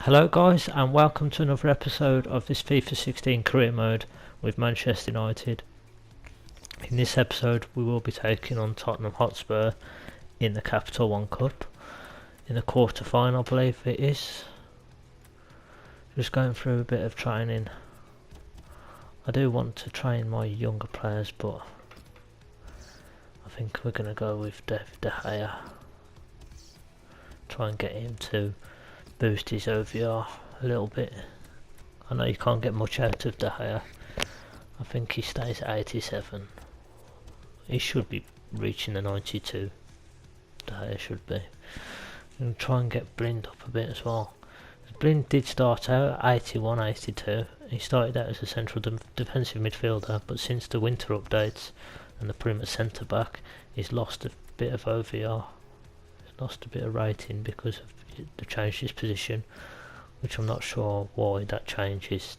Hello guys, and welcome to another episode of this FIFA 16 career mode with Manchester United. In this episode we will be taking on Tottenham Hotspur in the Capital One Cup in the quarter final, I believe it is. Just going through a bit of training. I do want to train my younger players, but I think we're going to go with De Gea. Try and get him to boost his OVR a little bit. I know you can't get much out of De Gea. I think he stays at 87. He should be reaching the 92. De Gea should be. And try and get Blind up a bit as well. Blind did start out at 81, 82. He started out as a central defensive midfielder, but since the winter updates and the perimeter centre back, he's lost a bit of OVR. He's lost a bit of rating because of the change his position, which I'm not sure why that changes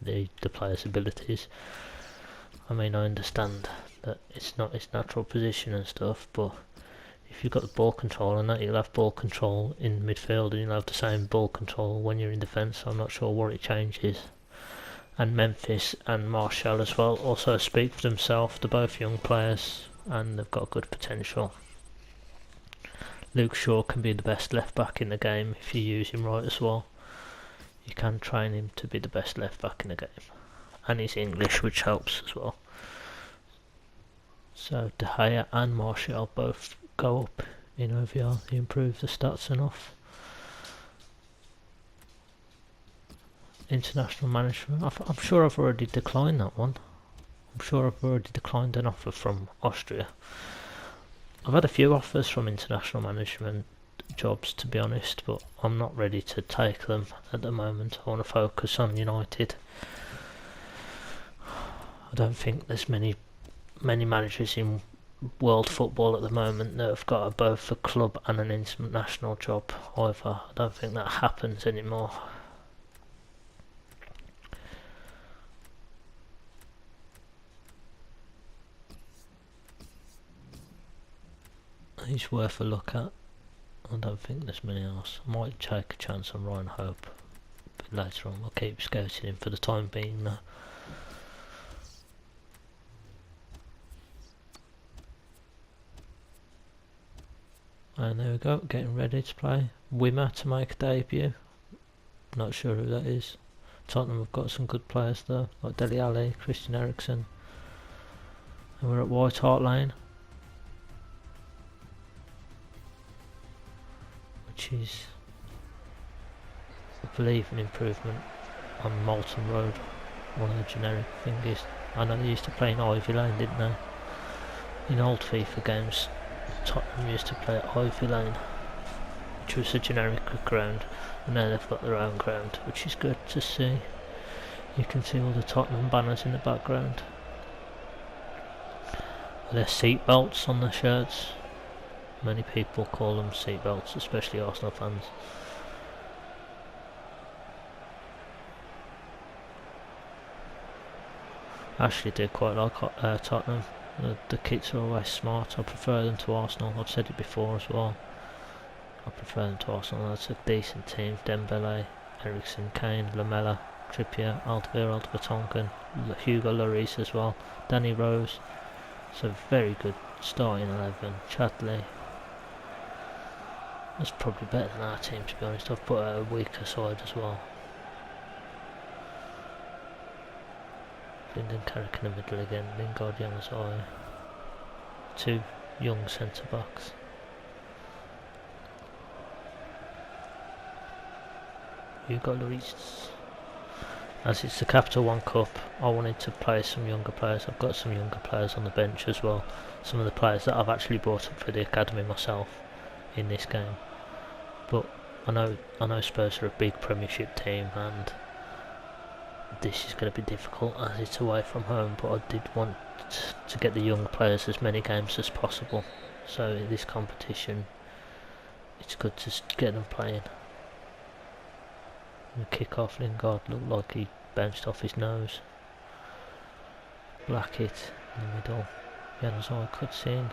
the player's abilities. I mean, I understand that it's not his natural position and stuff, but if you've got the ball control and that, you'll have ball control in midfield and you'll have the same ball control when you're in defence, so I'm not sure what it changes. And Memphis and Martial as well also speak for themselves. They're both young players and they've got good potential. Luke Shaw can be the best left back in the game if you use him right as well. You can train him to be the best left back in the game. And he's English, which helps as well. So De Gea and Martial both go up in OVR. They improve the stats enough. International management. I'm sure I've already declined that one. I'm sure I've already declined an offer from Austria. I've had a few offers from international management jobs, to be honest, but I'm not ready to take them at the moment. I want to focus on United. I don't think there's many managers in world football at the moment that have got both a club and an international job either. I don't think that happens anymore. He's worth a look at. I don't think there's many else. I might take a chance on Ryan Hope a bit later on. We'll keep scouting him for the time being though. And there we go, getting ready to play. Wimmer to make a debut. Not sure who that is. Tottenham have got some good players though, like Dele Alli, Christian Eriksen. And we're at White Hart Lane, which is, I believe, an improvement on Moulton Road, one of the generic thingies. I know they used to play in Ivy Lane, didn't they? In old FIFA games, Tottenham used to play at Ivy Lane, which was a generic ground, and now they've got their own ground, which is good to see. You can see all the Tottenham banners in the background. There's seat belts on the shirts. Many people call them seat belts, especially Arsenal fans. I actually do quite like Tottenham. The kits are always smart. I prefer them to Arsenal. I've said it before as well. I prefer them to Arsenal. That's a decent team. Dembele, Eriksen, Kane, Lamela, Trippier, Alderweireld, Vertonghen, Hugo Lloris as well. Danny Rose. It's a very good starting 11. Chadley. That's probably better than our team, to be honest. I've put out a weaker side as well. Lyndon Carrick in the middle again, Lingard, Januzaj. Two young centre backs. Hugo Lloris. As it's the Capital One Cup, I wanted to play some younger players. I've got some younger players on the bench as well. Some of the players that I've actually brought up for the academy myself in this game. But I know Spurs are a big Premiership team and this is going to be difficult as it's away from home, but I did want to get the young players as many games as possible. So in this competition it's good to get them playing. The kick-off, Lingard looked like he bounced off his nose. Blackett in the middle. Januzaj cutscene.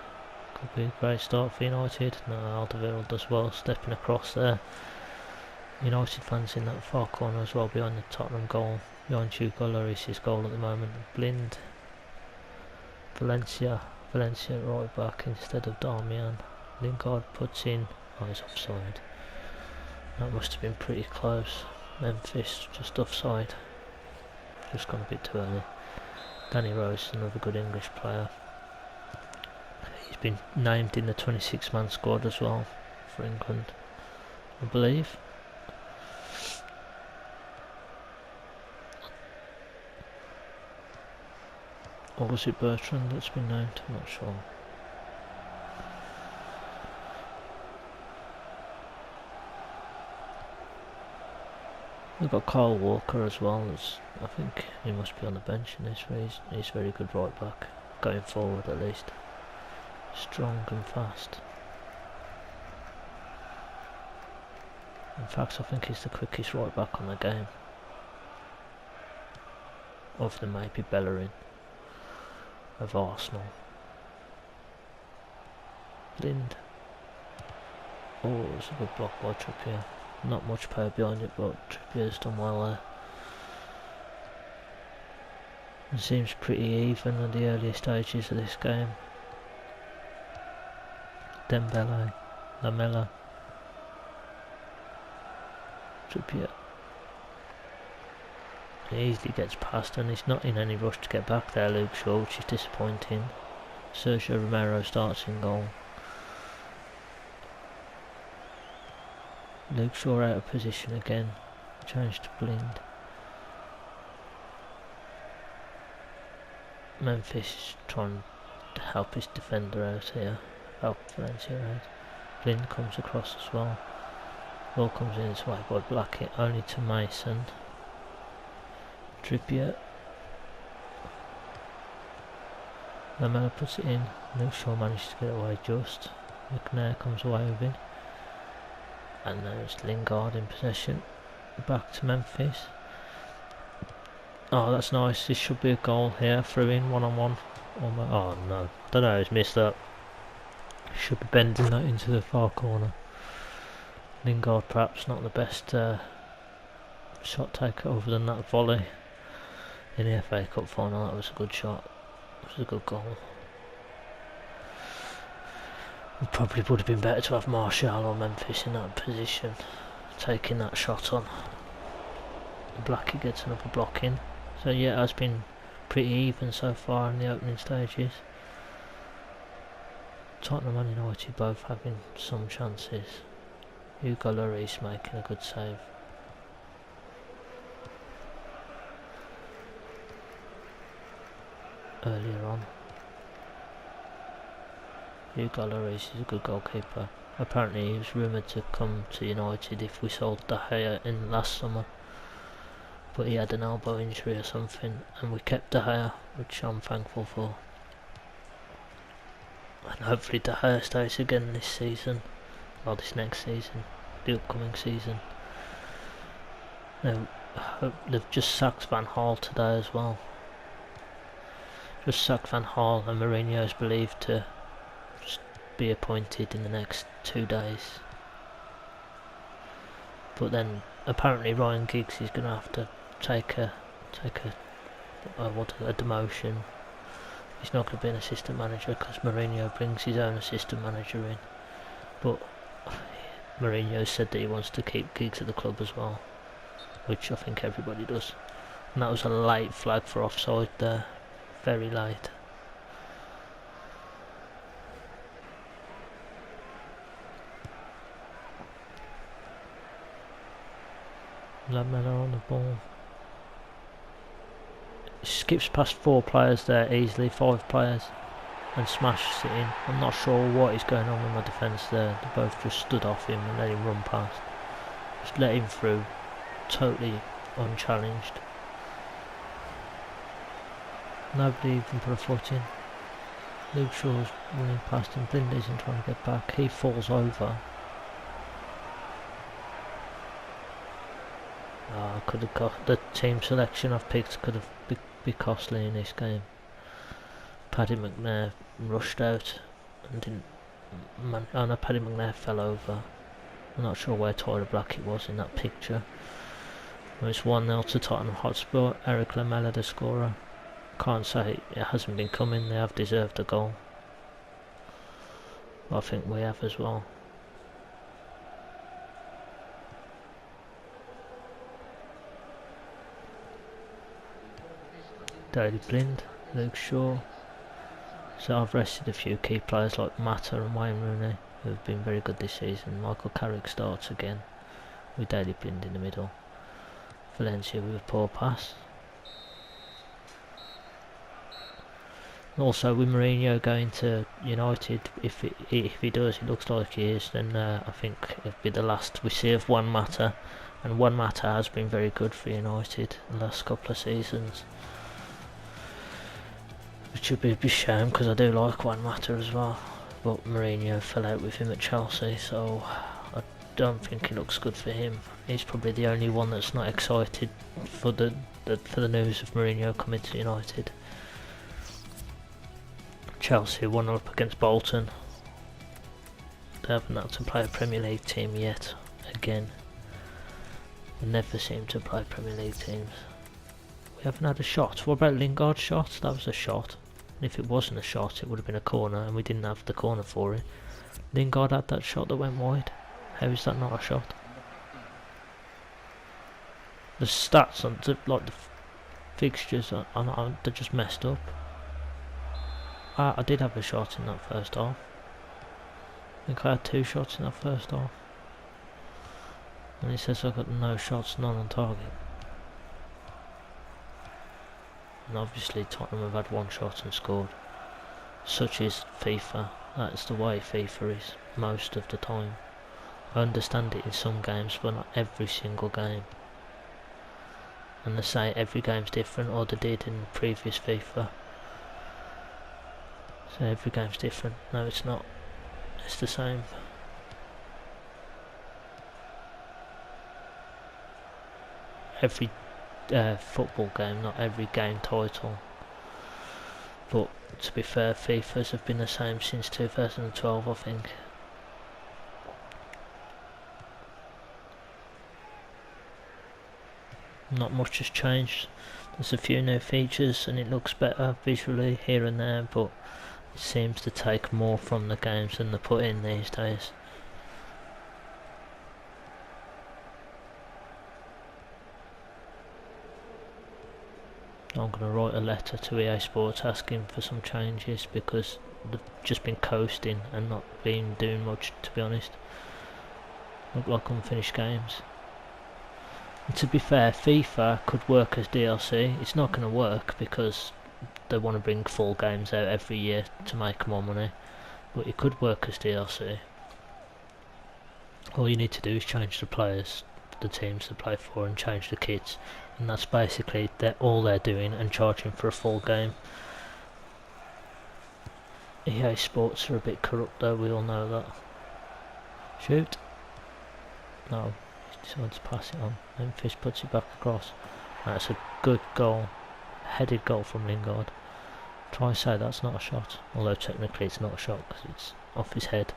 Could be a great start for United. No, Alderweireld as well, stepping across there. United fans in that far corner as well, behind the Tottenham goal, behind Hugo Lloris's goal at the moment. Blind, Valencia right back instead of Darmian. Lingard puts in, oh, he's offside. That must have been pretty close. Memphis just offside, just gone a bit too early. Danny Rose, another good English player. He's been named in the 26-man squad as well for England, I believe. Or was it Bertrand that's been named? I'm not sure. We've got Kyle Walker as well. I think he must be on the bench in this race. He's very good right back, going forward at least. Strong and fast. In fact, I think he's the quickest right back on the game. Other than maybe Bellerin of Arsenal. Lind. Oh, it's a good block by Trippier. Not much power behind it, but Trippier's done well there. It seems pretty even at the earlier stages of this game. Dembele, Lamela, Trippier. He easily gets past and he's not in any rush to get back there, Luke Shaw, which is disappointing. Sergio Romero starts in goal. Luke Shaw out of position again, changed to Blind. Memphis is trying to help his defender out here, help Valencia out. Blind comes across as well. Ball comes in his way by Blackett, only to Mason. Trippier. Lamela puts it in. Luke Shaw manages to get away just. McNair comes away with it. And there's Lingard in possession. Back to Memphis. Oh, that's nice. This should be a goal here. Through in, one-on-one. Oh no. I don't know, he's missed that. Should be bending that into the far corner. Lingard perhaps not the best shot taker other than that volley in the FA Cup final. That was a good shot. It was a good goal. It probably would have been better to have Martial or Memphis in that position, taking that shot on. Blackie gets another block in. So yeah, it has been pretty even so far in the opening stages. Tottenham and United both having some chances. Hugo Lloris making a good save. Earlier on. Hugo Lloris is a good goalkeeper. Apparently he was rumoured to come to United if we sold De Gea in last summer. But he had an elbow injury or something and we kept De Gea, which I'm thankful for. And hopefully De Gea stays again this season. Or this next season. The upcoming season. Now, they've just sacked Van Gaal today as well. Just sacked Van Gaal and Mourinho is believed to just be appointed in the next 2 days. But then apparently Ryan Giggs is going to have to take a demotion. He's not going to be an assistant manager because Mourinho brings his own assistant manager in. But Mourinho said that he wants to keep Giggs at the club as well, which I think everybody does. And that was a late flag for offside there, very late. Lamela on the ball. Skips past 4 players there easily, 5 players, and smashes it in. I'm not sure what is going on with my defence there. They both just stood off him and let him run past. Just let him through, totally unchallenged. Nobody even put a foot in. Luke Shaw's running past him, Blind isn't trying to get back, he falls over. Could have got the team selection I've picked could have be costly in this game. Paddy McNair rushed out and didn't. Oh no, Paddy McNair fell over. I'm not sure where Tyler Blackett was in that picture. It's 1-0 to Tottenham Hotspur. Eric Lamela the scorer. Can't say it hasn't been coming, they have deserved a goal. But I think we have as well. Daley Blind, Luke Shaw. So I've rested a few key players like Mata and Wayne Rooney, who have been very good this season. Michael Carrick starts again with Daley Blind in the middle. Valencia with a poor pass. Also with Mourinho going to United, if he does, it looks like he is, then I think it'll be the last we see of Juan Mata. And Juan Mata has been very good for United the last couple of seasons. Which would be a shame because I do like Juan Mata as well. But Mourinho fell out with him at Chelsea, so I don't think it looks good for him. He's probably the only one that's not excited for the news of Mourinho coming to United. Chelsea 1-0 up against Bolton. They haven't had to play a Premier League team yet. Again, they never seem to play Premier League teams. We haven't had a shot. What about Lingard's shot? That was a shot. And if it wasn't a shot, it would have been a corner, and we didn't have the corner for it. Lingard had that shot that went wide. How is that not a shot? The stats on the fixtures, they're just messed up. I did have a shot in that first half. I think I had 2 shots in that first half. And it says I got no shots, none on target. And obviously Tottenham have had 1 shot and scored. Such is FIFA. That's the way FIFA is most of the time. I understand it in some games, but not every single game. And they say every game's different, or they did in previous FIFA. So every game's different. No, it's not. It's the same. Every football game, not every game title. But to be fair, FIFAs have been the same since 2012, I think. Not much has changed. There's a few new features and it looks better visually here and there, but it seems to take more from the games than they put in these days. I'm going to write a letter to EA Sports asking for some changes because they've just been coasting and not been doing much, to be honest. Look like unfinished games. And to be fair, FIFA could work as DLC. It's not going to work because they want to bring full games out every year to make more money, but it could work as DLC. All you need to do is change the players, the teams to play for, and change the kits, and that's basically all they're doing, and charging for a full game. EA Sports are a bit corrupt though, we all know that. Shoot. No, he decides to pass it on. Memphis puts it back across. That's a good goal. Headed goal from Lingard. Try and say that's not a shot, although technically it's not a shot because it's off his head.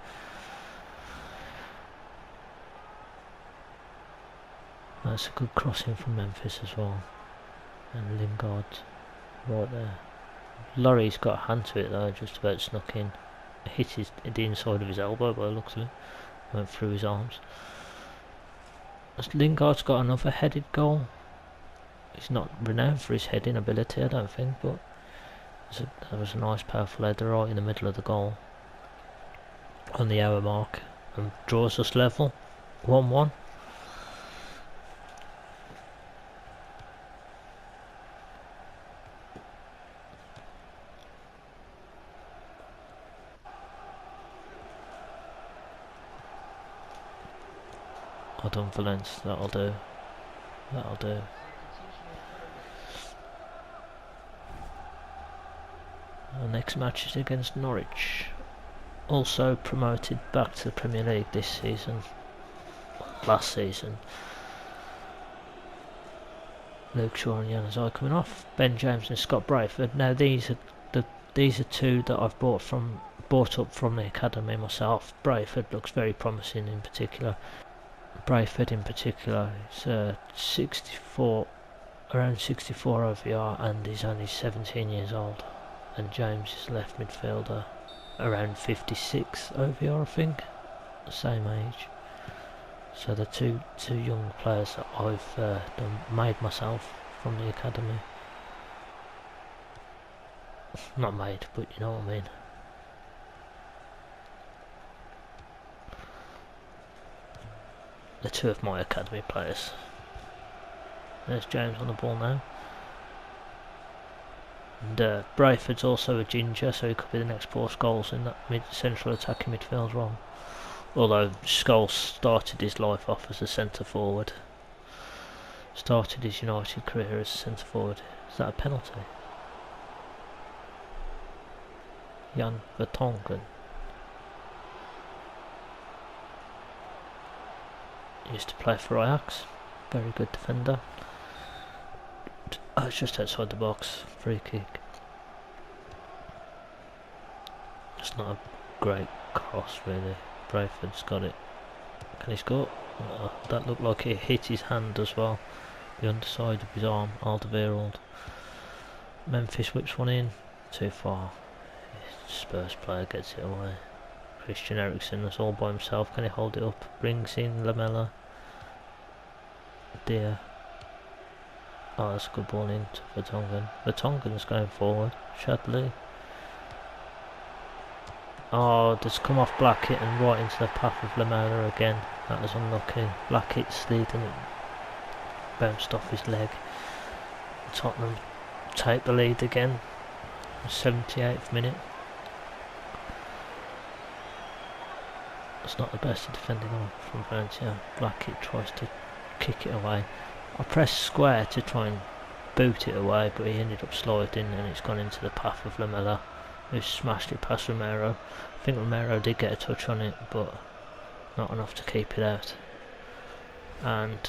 That's a good crossing from Memphis as well. And Lingard right there. Laurie's got a hand to it though, just about snuck in. Hit the inside of his elbow by the looks of it. Went through his arms. Lingard's got another headed goal. He's not renowned for his heading ability, I don't think, but that was a nice powerful header right in the middle of the goal. On the hour mark. And draws us level. 1-1. Well done, Valence. That'll do. That'll do. Our next match is against Norwich. Also promoted back to the Premier League this season. Last season. Luke Shaw and Januzaj coming off. Ben James and Scott Brayford. Now these are 2 that I've bought up from the academy myself. Brayford looks very promising in particular. Brayford in particular, it's 64, around 64 OVR, and he's only 17 years old. And James is left midfielder, around 56 OVR, I think, same age. So the two young players that I've made myself from the academy. Not made, but you know what I mean. The two of my academy players. There's James on the ball now. And Brayford's also a ginger, so he could be the next Paul Scholes in that central attacking midfield role. Although Scholes started his life off as a centre forward. Started his United career as a centre forward. Is that a penalty? Jan Vertonghen. Used to play for Ajax. Very good defender. Oh, it's just outside the box. Free kick. It's not a great cross really. Brayford's got it. Can he score? Oh, that looked like it hit his hand as well. The underside of his arm. Alderweireld. Memphis whips one in. Too far. Spurs player gets it away. Christian Eriksen is all by himself. Can he hold it up? Brings in Lamela. Dear. Oh, that's a good ball into Vertonghen. Vertonghen's going forward. Shadley. Oh, just come off Blackett and right into the path of Lamela again. That was unlucky. Blackett's leading it. Bounced off his leg. Tottenham take the lead again. 78th minute. It's not the best of defending on from Valencia. Blackett tries to kick it away. I pressed square to try and boot it away, but he ended up sliding and it's gone into the path of Lamela, who smashed it past Romero. I think Romero did get a touch on it, but not enough to keep it out. And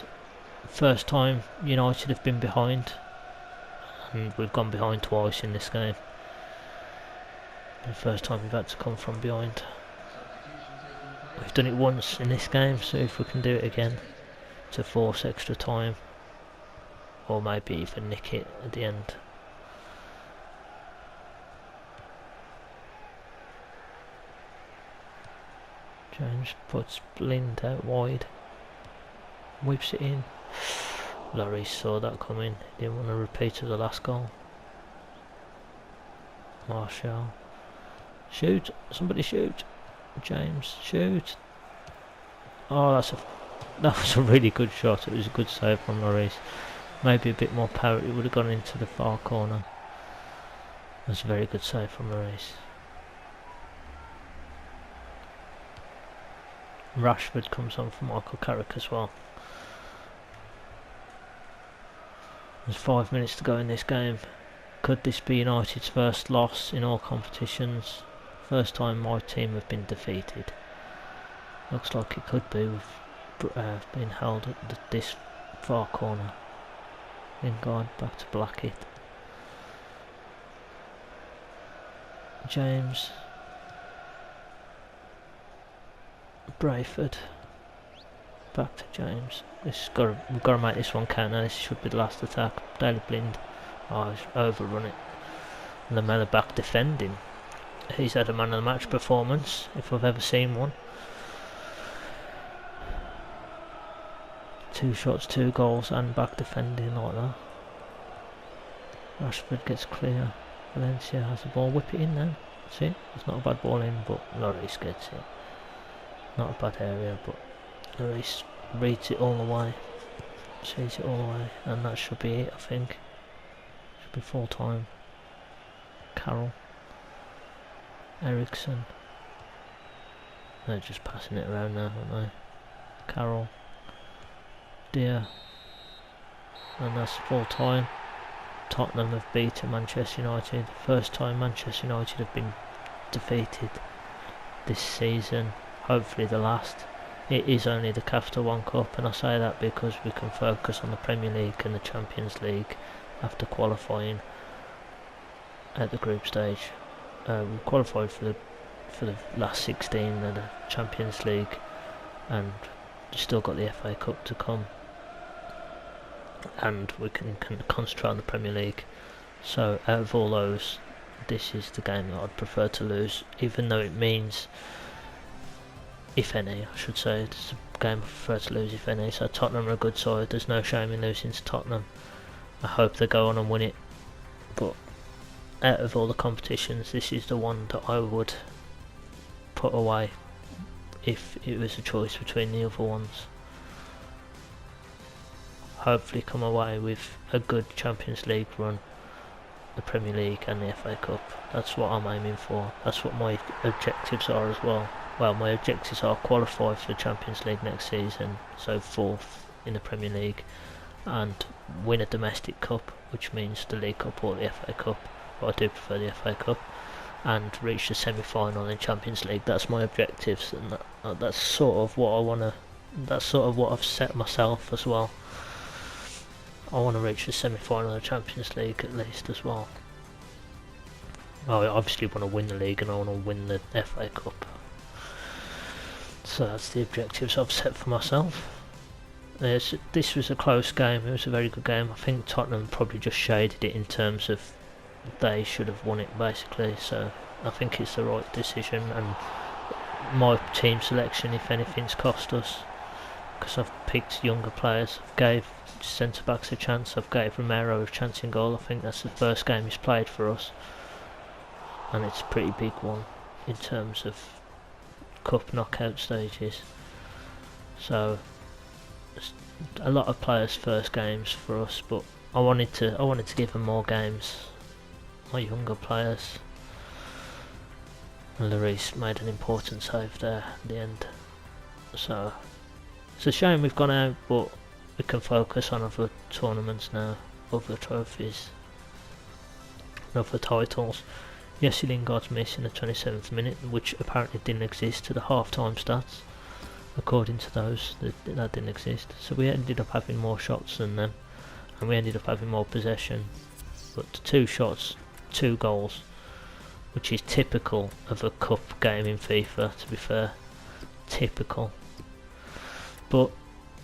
first time United have been behind, and we've gone behind twice in this game. The first time we've had to come from behind. We've done it once in this game, so if we can do it again to force extra time, or maybe even nick it at the end. James puts Blind out wide, whips it in. Lloris saw that coming, he didn't want to repeat of the last goal. Martial. Shoot, somebody shoot. James, shoot. Oh, that was a really good shot. It was a good save from Lloris. Maybe a bit more power, it would have gone into the far corner. That's a very good save from Lloris. Rashford comes on for Michael Carrick as well. There's 5 minutes to go in this game. Could this be United's first loss in all competitions? First time my team have been defeated. Looks like it could be with being held at this far corner. Lingard back to Blackett. James. Brayford. Back to James. We've got to make this one count now. This should be the last attack. Daily Blind. Oh, he's overrun it. Lamela back defending. He's had a man of the match performance, if I've ever seen one. 2 shots, 2 goals, and back defending like that. Rashford gets clear. Valencia has the ball. Whip it in now. That's it. It's not a bad ball in, but Lloris gets it. Not a bad area, but Lloris reads it all the way. Sees it all the way, and that should be it, I think. Should be full time. Carroll. Eriksen. They're just passing it around now, aren't they? Carroll. Dear. And that's full time. Tottenham have beaten Manchester United. First time Manchester United have been defeated this season. Hopefully the last. It is only the Capital One Cup, and I say that because we can focus on the Premier League and the Champions League after qualifying at the group stage. We qualified for the last 16 of the Champions League, and still got the FA Cup to come, and we can concentrate on the Premier League. So out of all those, this is the game that I'd prefer to lose, even though it means, if any, I should say, it's a game I prefer to lose, if any. So Tottenham are a good side, there's no shame in losing to Tottenham. I hope they go on and win it, but out of all the competitions, this is the one that I would put away if it was a choice between the other ones. Hopefully come away with a good Champions League run, the Premier League and the FA Cup. That's what I'm aiming for. That's what my objectives are as well. Well, my objectives are qualify for the Champions League next season, so 4th in the Premier League, and win a domestic cup, which means the League Cup or the FA Cup, but I do prefer the FA Cup, and reach the semi-final in Champions League. That's my objectives, and that's sort of what I want to, that's sort of what I've set myself as well. I want to reach the semi-final of the Champions League at least as well. I obviously want to win the league and I want to win the FA Cup. So that's the objectives I've set for myself. This was a close game, it was a very good game. I think Tottenham probably just shaded it in terms of they should have won it basically, so I think it's the right decision, and my team selection, if anything's cost us, because I've picked younger players. I've gave centre backs a chance, I've gave Romero a chance in goal. I think that's the first game he's played for us, and it's a pretty big one in terms of cup knockout stages, so a lot of players' first games for us, but I wanted to give them more games, my younger players. And Lloris made an important save there at the end, so it's a shame we've gone out, but we can focus on other tournaments now, other trophies, other titles. Yes, Lingard's missing the 27th minute, which apparently didn't exist to the half-time stats. According to those, that didn't exist. So we ended up having more shots than them, and we ended up having more possession. But 2 shots, 2 goals, which is typical of a cup game in FIFA, to be fair. Typical. But,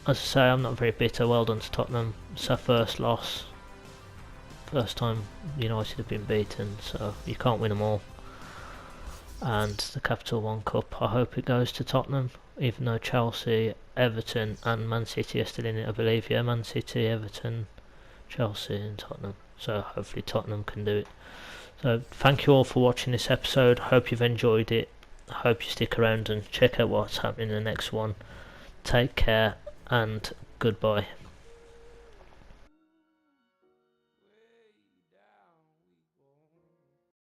as I say, I'm not very bitter. Well done to Tottenham. It's our first loss. First time United have been beaten, so you can't win them all. And the Capital One Cup, I hope it goes to Tottenham, even though Chelsea, Everton and Man City are still in it, I believe. Yeah, Man City, Everton, Chelsea and Tottenham. So hopefully Tottenham can do it. So thank you all for watching this episode. Hope you've enjoyed it. I hope you stick around and check out what's happening in the next one. Take care and goodbye.